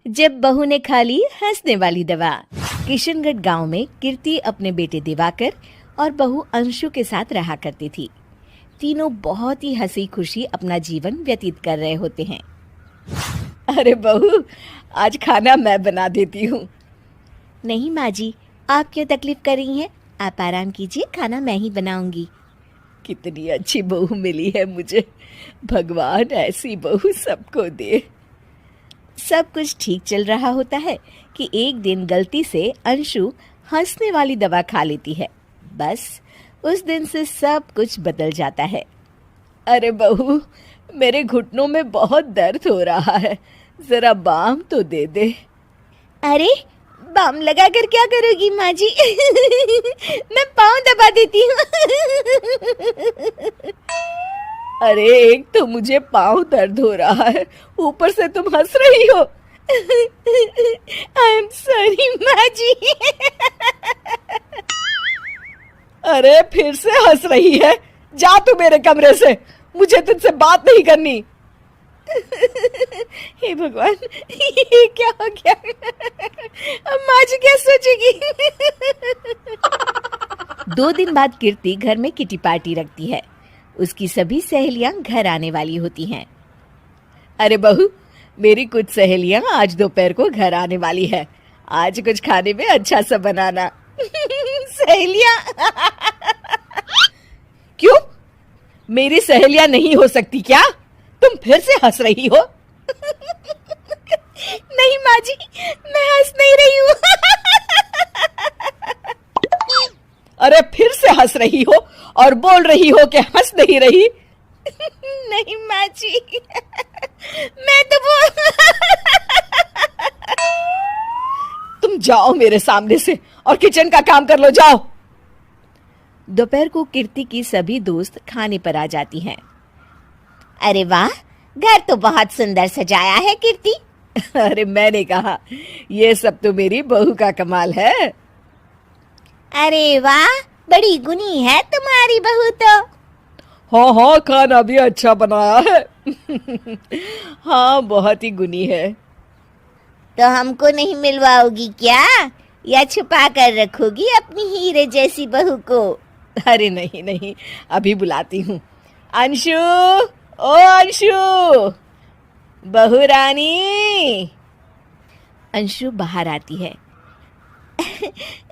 जब बहू ने खा ली हंसने वाली दवा। किशनगढ़ गांव में कीर्ति अपने बेटे दिवाकर और बहू अंशु के साथ रहा करती थी। तीनों बहुत ही हंसी खुशी अपना जीवन व्यतीत कर रहे होते हैं। अरे बहू, आज खाना मैं बना देती हूँ। नहीं माँ जी, आप क्यों तकलीफ कर रही हैं? आप आराम कीजिए, खाना मैं ही बनाऊंगी। कितनी अच्छी बहू मिली है मुझे। भगवान ऐसी बहू सबको दे। सब कुछ ठीक चल रहा होता है कि एक दिन गलती से अंशु हंसने वाली दवा खा लेती है। बस उस दिन से सब कुछ बदल जाता है। अरे बहू, मेरे घुटनों में बहुत दर्द हो रहा है, जरा बाम तो दे दे। अरे बाम लगा कर क्या करोगी माँ जी? मैं पाँव दबा देती हूँ। अरे एक तो मुझे पाँव दर्द हो रहा है, ऊपर से तुम हंस रही हो। आई एम सॉरी माँ जी। अरे फिर से हंस रही है, जा तू मेरे कमरे से, मुझे तुझसे बात नहीं करनी। हे भगवान, ये क्या हो गया? अब माँ जी क्या सोचेगी? 2 दिन बाद कीर्ति घर में किटी पार्टी रखती है। उसकी सभी सहेलियां घर आने वाली होती हैं। अरे बहू, मेरी कुछ सहेलियां आज दोपहर को घर आने वाली है। आज कुछ खाने में अच्छा सा बनाना। सहेलियां? क्यों? मेरी सहेलियां नहीं हो सकती क्या? तुम फिर से हंस रही हो। नहीं माँ जी, मैं हंस नहीं रही हूँ। अरे फिर से हंस रही हो और बोल रही हो कि हंस नहीं रही। नहीं माँ जी, मैं तो तुम जाओ मेरे सामने से और किचन का काम कर लो, जाओ। दोपहर को कीर्ति की सभी दोस्त खाने पर आ जाती हैं। अरे वाह, घर तो बहुत सुंदर सजाया है कीर्ति। अरे मैंने कहा, ये सब तो मेरी बहू का कमाल है। अरे वाह, बड़ी गुनी है तुम्हारी बहू तो। हाँ हाँ, खाना भी अच्छा बनाया है। हाँ, बहुत ही गुनी है। तो हमको नहीं मिलवाओगी क्या, या छुपा कर रखोगी अपनी हीरे जैसी बहू को? अरे नहीं नहीं, अभी बुलाती हूँ। अंशु, ओ अंशु, बहू रानी। अंशु बाहर आती है।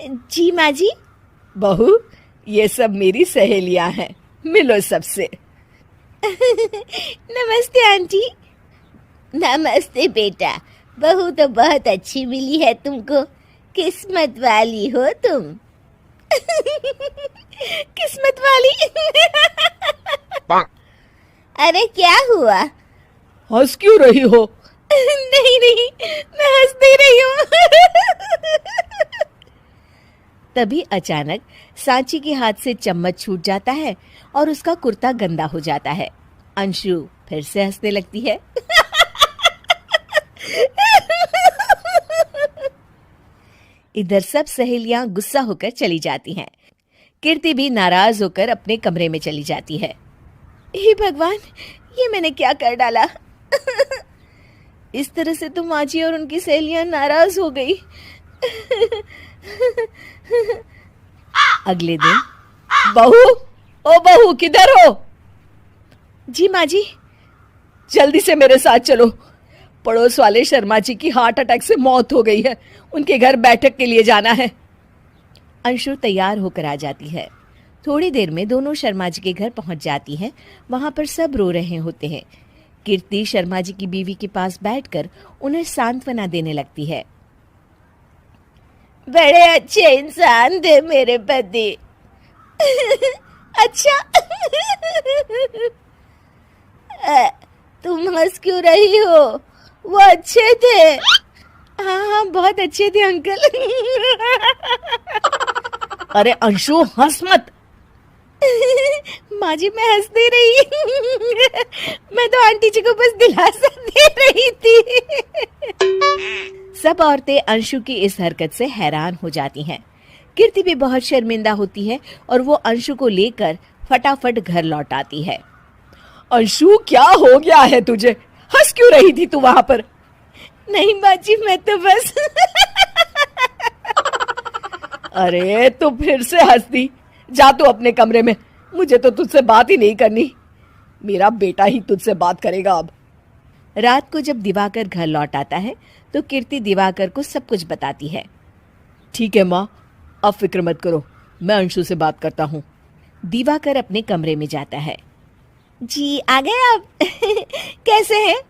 जी माँ जी। बहू, ये सब मेरी सहेलियां हैं, मिलो सबसे। नमस्ते आंटी। नमस्ते बेटा, बहू तो बहुत अच्छी मिली है तुमको, किस्मत वाली हो तुम। किस्मत वाली? अरे क्या हुआ? हंस क्यों रही हो? नहीं नहीं, मैं हंस नहीं रही हूँ। तभी अचानक सांची के हाथ से चम्मच छूट जाता है और उसका कुर्ता गंदा हो जाता है। अंशु फिर से हंसने लगती है। इधर सब सहेलियां गुस्सा होकर चली जाती हैं। कीर्ति भी नाराज होकर अपने कमरे में चली जाती है। हे भगवान, ये मैंने क्या कर डाला? इस तरह से तो माँ जी और उनकी सहेलियां नाराज हो गई। अगले दिन, बहू, ओ बहू, किधर हो? जी माँ जी। जल्दी से मेरे साथ चलो, पड़ोस वाले शर्मा जी की हार्ट अटैक से मौत हो गई है, उनके घर बैठक के लिए जाना है। अंशु तैयार होकर आ जाती है। थोड़ी देर में दोनों शर्मा जी के घर पहुंच जाती है। वहां पर सब रो रहे होते हैं। कीर्ति शर्मा जी की बीवी के पास बैठकर उन्हें सांत्वना देने लगती है। बड़े अच्छे इंसान थे मेरे पति। अच्छा। तुम हंस क्यों रही हो? वो अच्छे थे। हाँ हाँ, बहुत अच्छे थे अंकल। अरे अंशु, हंस मत। माँ जी, मैं हंस नहीं रही। मैं तो आंटी जी को बस दिलासा दे रही थी। सब औरतें अंशु की इस हरकत से हैरान हो जाती हैं। कीर्ति भी बहुत शर्मिंदा होती है और वो अंशु को लेकर फटाफट घर लौट आती है। अंशु, क्या हो गया है तुझे? हंस क्यों रही थी तू वहां पर? नहीं बाजी, मैं तो बस अरे तू फिर से हंस दी। जा तू अपने कमरे में, मुझे तो तुझसे बात ही नहीं करनी। मेरा बेटा ही तुझसे बात करेगा अब। रात को जब दिवाकर घर लौट आता है तो कीर्ति दिवाकर को सब कुछ बताती है। ठीक है माँ, अब फिक्र मत करो, मैं अंशु से बात करता हूँ। दिवाकर अपने कमरे में जाता है। जी आ गए आप? कैसे हैं?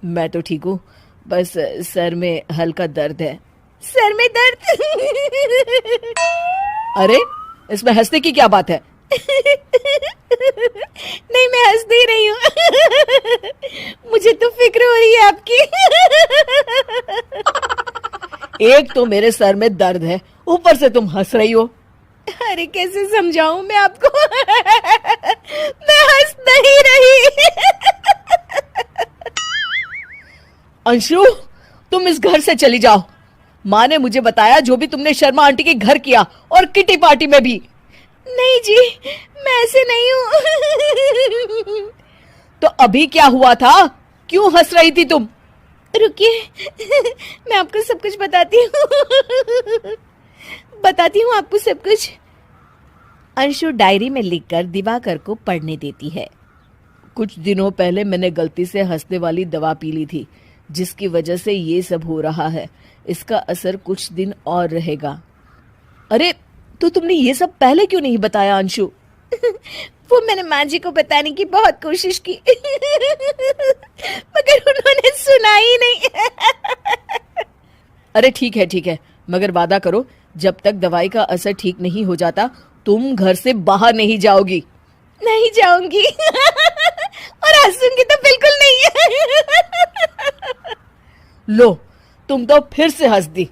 मैं तो ठीक हूँ, बस सर में हल्का दर्द है। सर में दर्द? अरे इसमें हंसने की क्या बात है? नहीं, मैं हंस नहीं रही हूँ। मुझे तो फिक्र हो रही है आपकी। एक तो मेरे सर में दर्द है, ऊपर से तुम हंस रही हो। अरे कैसे समझाऊं मैं आपको? मैं हंस नहीं रही। अंशु, तुम इस घर से चली जाओ। माँ ने मुझे बताया जो भी तुमने शर्मा आंटी के घर किया, और किटी पार्टी में भी। नहीं जी, मैं ऐसे नहीं हूँ। तो अभी क्या हुआ था? क्यों हंस रही थी तुम? रुकिए, मैं आपको सब कुछ बताती हूँ। बताती हूँ आपको सब कुछ। अंशु डायरी में लिखकर दिवाकर को पढ़ने देती है। कुछ दिनों पहले मैंने गलती से हंसने वाली दवा पी ली थी, जिसकी वजह से ये सब हो रहा है। इसका असर कुछ दिन और रहेगा। अरे तो तुमने ये सब पहले क्यों नहीं बताया अंशु? वो मैंने माँ जी को बताने की बहुत कोशिश की, मगर उन्होंने सुना ही नहीं। अरे ठीक है, मगर वादा करो, जब तक दवाई का असर ठीक नहीं हो जाता तुम घर से बाहर नहीं जाओगी। नहीं जाऊंगी, और हंसूंगी तो बिल्कुल नहीं। लो, तुम तो फिर से हंस दी।